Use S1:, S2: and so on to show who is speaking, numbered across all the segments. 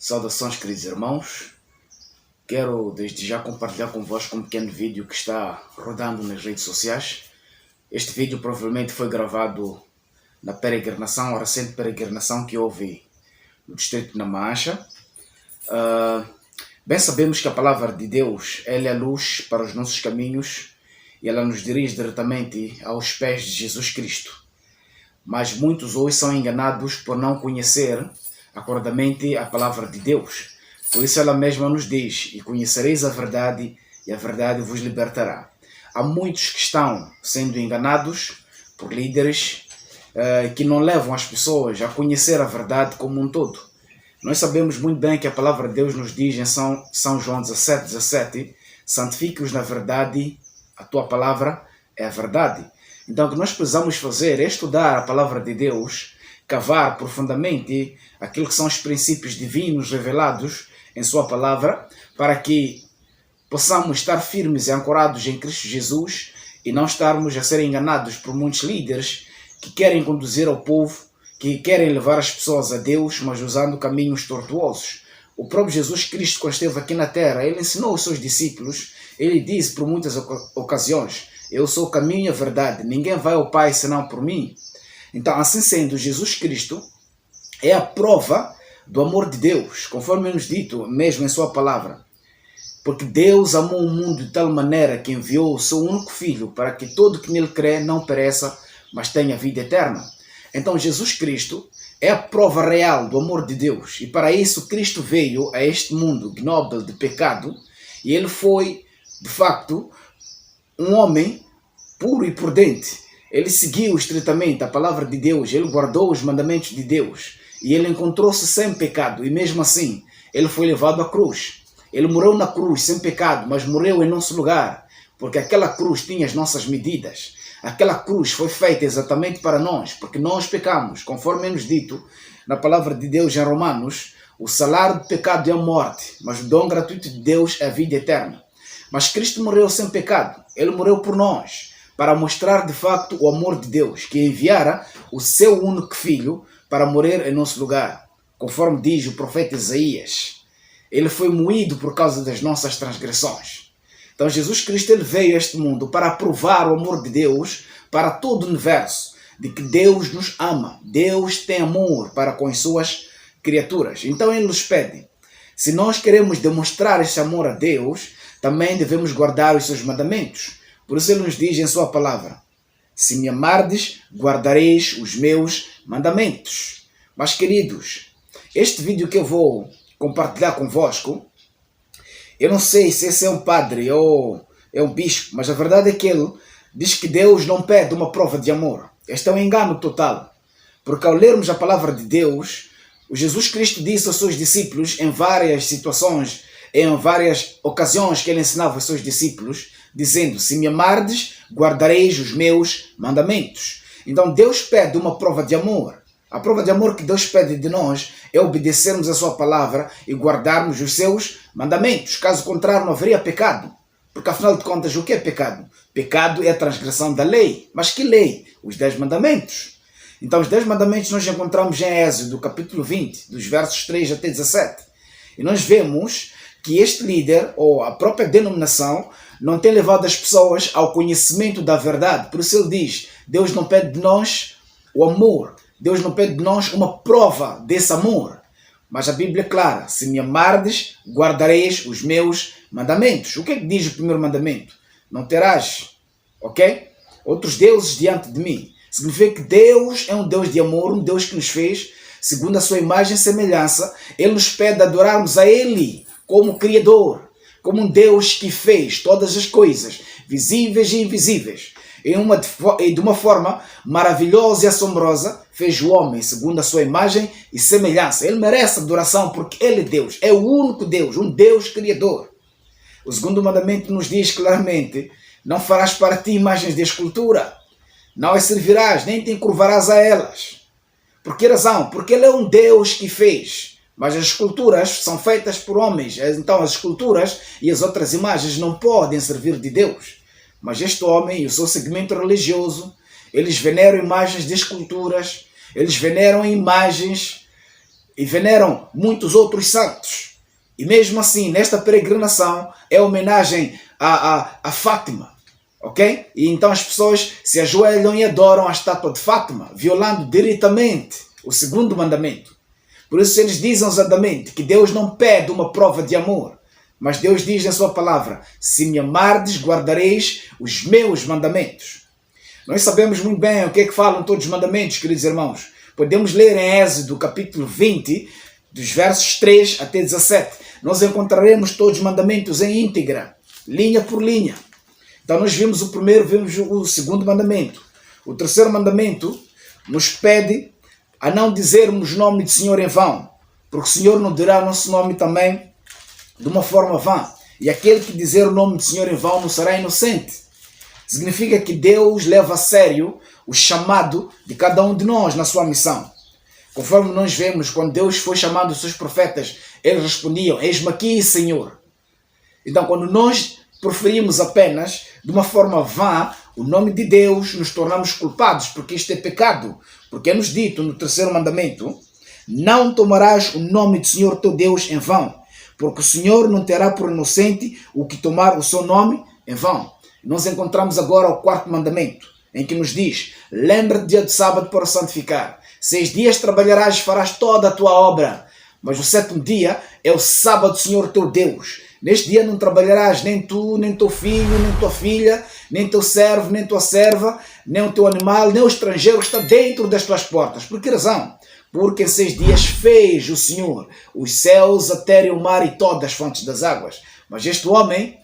S1: Saudações, queridos irmãos. Quero desde já compartilhar convosco um pequeno vídeo que está rodando nas redes sociais. Este vídeo provavelmente foi gravado na peregrinação, a recente peregrinação que houve no distrito de Namancha. Bem sabemos que a palavra de Deus ela é a luz para os nossos caminhos e ela nos dirige diretamente aos pés de Jesus Cristo. Mas muitos hoje são enganados por não conhecer acordamente a palavra de Deus. Por isso ela mesma nos diz: e conhecereis a verdade, e a verdade vos libertará. Há muitos que estão sendo enganados por líderes que não levam as pessoas a conhecer a verdade como um todo. Nós sabemos muito bem que a palavra de Deus nos diz em São João 17:17: santifique-os na verdade, a tua palavra é a verdade. Então o que nós precisamos fazer é estudar a palavra de Deus, cavar profundamente aquilo que são os princípios divinos revelados em sua palavra, para que possamos estar firmes e ancorados em Cristo Jesus e não estarmos a ser enganados por muitos líderes que querem conduzir ao povo, que querem levar as pessoas a Deus, mas usando caminhos tortuosos. O próprio Jesus Cristo, quando esteve aqui na terra, ele ensinou aos seus discípulos, ele disse por muitas ocasiões: eu sou o caminho e a verdade, ninguém vai ao Pai senão por mim. Então, assim sendo, Jesus Cristo é a prova do amor de Deus, conforme nos dito mesmo em sua palavra. Porque Deus amou o mundo de tal maneira que enviou o seu único Filho para que todo que nele crê não pereça, mas tenha vida eterna. Então Jesus Cristo é a prova real do amor de Deus. E para isso Cristo veio a este mundo ignóbil de pecado. E ele foi, de facto, um homem puro e prudente. Ele seguiu estritamente a palavra de Deus, ele guardou os mandamentos de Deus e ele encontrou-se sem pecado, e mesmo assim ele foi levado à cruz. Ele morreu na cruz sem pecado, mas morreu em nosso lugar, porque aquela cruz tinha as nossas medidas. Aquela cruz foi feita exatamente para nós, porque nós pecamos, conforme é nos dito na palavra de Deus em Romanos: o salário do pecado é a morte, mas o dom gratuito de Deus é a vida eterna. Mas Cristo morreu sem pecado, ele morreu por nós, para mostrar de facto o amor de Deus, que enviara o seu único Filho para morrer em nosso lugar. Conforme diz o profeta Isaías, ele foi moído por causa das nossas transgressões. Então Jesus Cristo ele veio a este mundo para provar o amor de Deus para todo o universo, de que Deus nos ama, Deus tem amor para com as suas criaturas. Então ele nos pede, se nós queremos demonstrar esse amor a Deus, também devemos guardar os seus mandamentos. Por isso ele nos diz em sua palavra: se me amardes, guardareis os meus mandamentos. Mas queridos, este vídeo que eu vou compartilhar convosco, eu não sei se esse é um padre ou é um bispo, mas a verdade é que ele diz que Deus não pede uma prova de amor. Este é um engano total. Porque ao lermos a palavra de Deus, o Jesus Cristo disse aos seus discípulos em várias situações, em várias ocasiões que ele ensinava aos seus discípulos, dizendo: se me amardes, guardareis os meus mandamentos. Então Deus pede uma prova de amor. A prova de amor que Deus pede de nós é obedecermos a sua palavra e guardarmos os seus mandamentos. Caso contrário, não haveria pecado. Porque afinal de contas, o que é pecado? Pecado é a transgressão da lei. Mas que lei? Os 10 mandamentos. Então os 10 mandamentos nós encontramos em Êxodo, capítulo 20, dos versos 3 até 17. E nós vemos que este líder, ou a própria denominação, não tem levado as pessoas ao conhecimento da verdade. Por isso ele diz: Deus não pede de nós o amor, Deus não pede de nós uma prova desse amor. Mas a Bíblia é clara: se me amardes, guardareis os meus mandamentos. O que é que diz o primeiro mandamento? Não terás, ok? Outros deuses diante de mim. Significa que Deus é um Deus de amor, um Deus que nos fez segundo a sua imagem e semelhança. Ele nos pede adorarmos a Ele como Criador, como um Deus que fez todas as coisas, visíveis e invisíveis. E de uma forma maravilhosa e assombrosa, fez o homem segundo a sua imagem e semelhança. Ele merece adoração porque Ele é Deus, é o único Deus, um Deus Criador. O segundo mandamento nos diz claramente: não farás para ti imagens de escultura, não as servirás, nem te encurvarás a elas. Por que razão? Porque Ele é um Deus que fez. Mas as esculturas são feitas por homens. Então as esculturas e as outras imagens não podem servir de Deus. Mas este homem e o seu segmento religioso, eles veneram imagens de esculturas, eles veneram imagens e veneram muitos outros santos. E mesmo assim, nesta peregrinação, é homenagem a Fátima. Ok? E então as pessoas se ajoelham e adoram a estátua de Fátima, violando diretamente o segundo mandamento. Por isso eles dizem ousadamente que Deus não pede uma prova de amor, mas Deus diz na sua palavra: se me amardes, guardareis os meus mandamentos. Nós sabemos muito bem o que é que falam todos os mandamentos, queridos irmãos. Podemos ler em Êxodo, capítulo 20, dos versos 3 até 17. Nós encontraremos todos os mandamentos em íntegra, linha por linha. Então nós vimos o primeiro, vimos o segundo mandamento. O terceiro mandamento nos pede a não dizermos o nome do Senhor em vão, porque o Senhor não dirá o nosso nome também de uma forma vã. E aquele que dizer o nome do Senhor em vão não será inocente. Significa que Deus leva a sério o chamado de cada um de nós na sua missão. Conforme nós vemos, quando Deus foi chamando os seus profetas, eles respondiam: eis-me aqui, Senhor. Então, quando nós proferimos apenas de uma forma vã o nome de Deus, nos tornamos culpados, porque isto é pecado. Porque é nos dito no terceiro mandamento: não tomarás o nome do Senhor teu Deus em vão, porque o Senhor não terá por inocente o que tomar o seu nome em vão. Nós encontramos agora o quarto mandamento, em que nos diz: lembra-te do dia do sábado para o santificar. 6 dias trabalharás e farás toda a tua obra, mas o sétimo dia é o sábado do Senhor teu Deus. Neste dia não trabalharás nem tu, nem teu filho, nem tua filha, nem teu servo, nem tua serva, nem o teu animal, nem o estrangeiro que está dentro das tuas portas. Por que razão? Porque em 6 dias fez o Senhor os céus, a terra e o mar e todas as fontes das águas. Mas este homem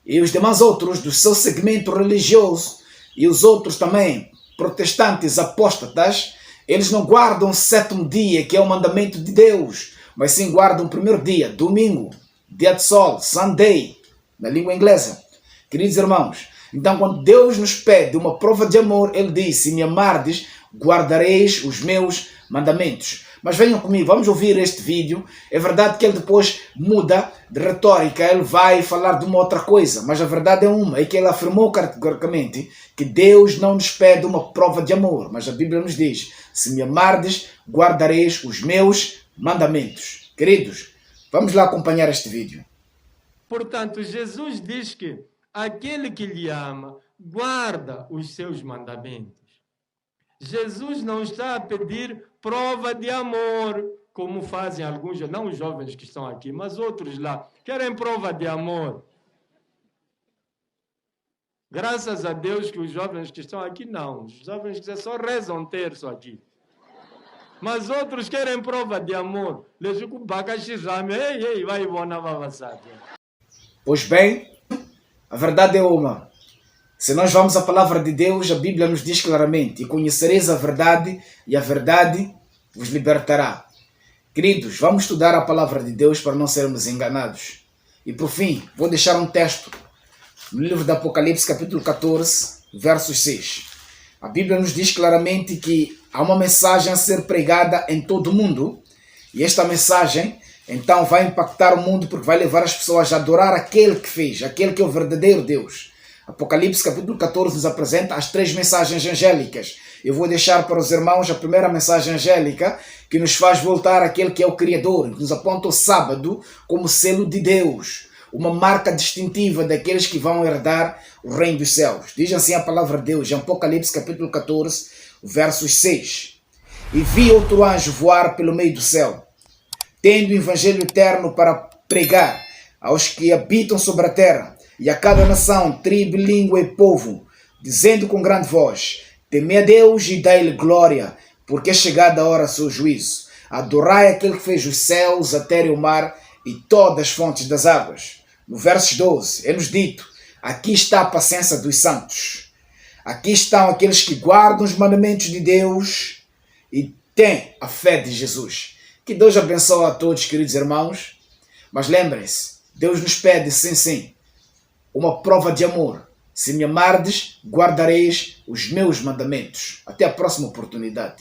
S1: e os demais outros do seu segmento religioso e os outros também protestantes apóstatas, eles não guardam o sétimo dia, que é o mandamento de Deus, mas sim guardam o primeiro dia, domingo, dia de sol, Sunday, na língua inglesa. Queridos irmãos, então quando Deus nos pede uma prova de amor, Ele diz: se me amardes, guardareis os meus mandamentos. Mas venham comigo, vamos ouvir este vídeo. É verdade que ele depois muda de retórica, ele vai falar de uma outra coisa, mas a verdade é uma, é que ele afirmou categoricamente que Deus não nos pede uma prova de amor, mas a Bíblia nos diz: se me amardes, guardareis os meus mandamentos. Queridos, vamos lá acompanhar este vídeo.
S2: Portanto, Jesus diz que aquele que lhe ama guarda os seus mandamentos. Jesus não está a pedir prova de amor, como fazem alguns, não os jovens que estão aqui, mas outros lá, querem prova de amor. Graças a Deus que os jovens que estão aqui não, os jovens que só rezam um terço aqui. Mas outros querem prova de amor.
S1: Pois bem, a verdade é uma. Se nós vamos à palavra de Deus, a Bíblia nos diz claramente: e conhecereis a verdade, e a verdade vos libertará. Queridos, vamos estudar a palavra de Deus para não sermos enganados. E por fim, vou deixar um texto no livro do Apocalipse, capítulo 14, versos 6. A Bíblia nos diz claramente que há uma mensagem a ser pregada em todo o mundo, e esta mensagem então vai impactar o mundo, porque vai levar as pessoas a adorar aquele que fez, aquele que é o verdadeiro Deus. Apocalipse capítulo 14 nos apresenta as 3 mensagens angélicas. Eu vou deixar para os irmãos a primeira mensagem angélica, que nos faz voltar àquele que é o Criador, que nos aponta o sábado como selo de Deus, uma marca distintiva daqueles que vão herdar o reino dos céus. Diz assim a palavra de Deus em Apocalipse capítulo 14, versos 6. E vi outro anjo voar pelo meio do céu, tendo o evangelho eterno para pregar aos que habitam sobre a terra, e a cada nação, tribo, língua e povo, dizendo com grande voz: temei a Deus e dai-lhe glória, porque é chegada a hora do seu juízo. Adorai aquele que fez os céus, a terra e o mar e todas as fontes das águas. No verso 12 é-nos dito: aqui está a paciência dos santos. Aqui estão aqueles que guardam os mandamentos de Deus e têm a fé de Jesus. Que Deus abençoe a todos, queridos irmãos. Mas lembrem-se, Deus nos pede, sim, uma prova de amor. Se me amardes, guardareis os meus mandamentos. Até a próxima oportunidade.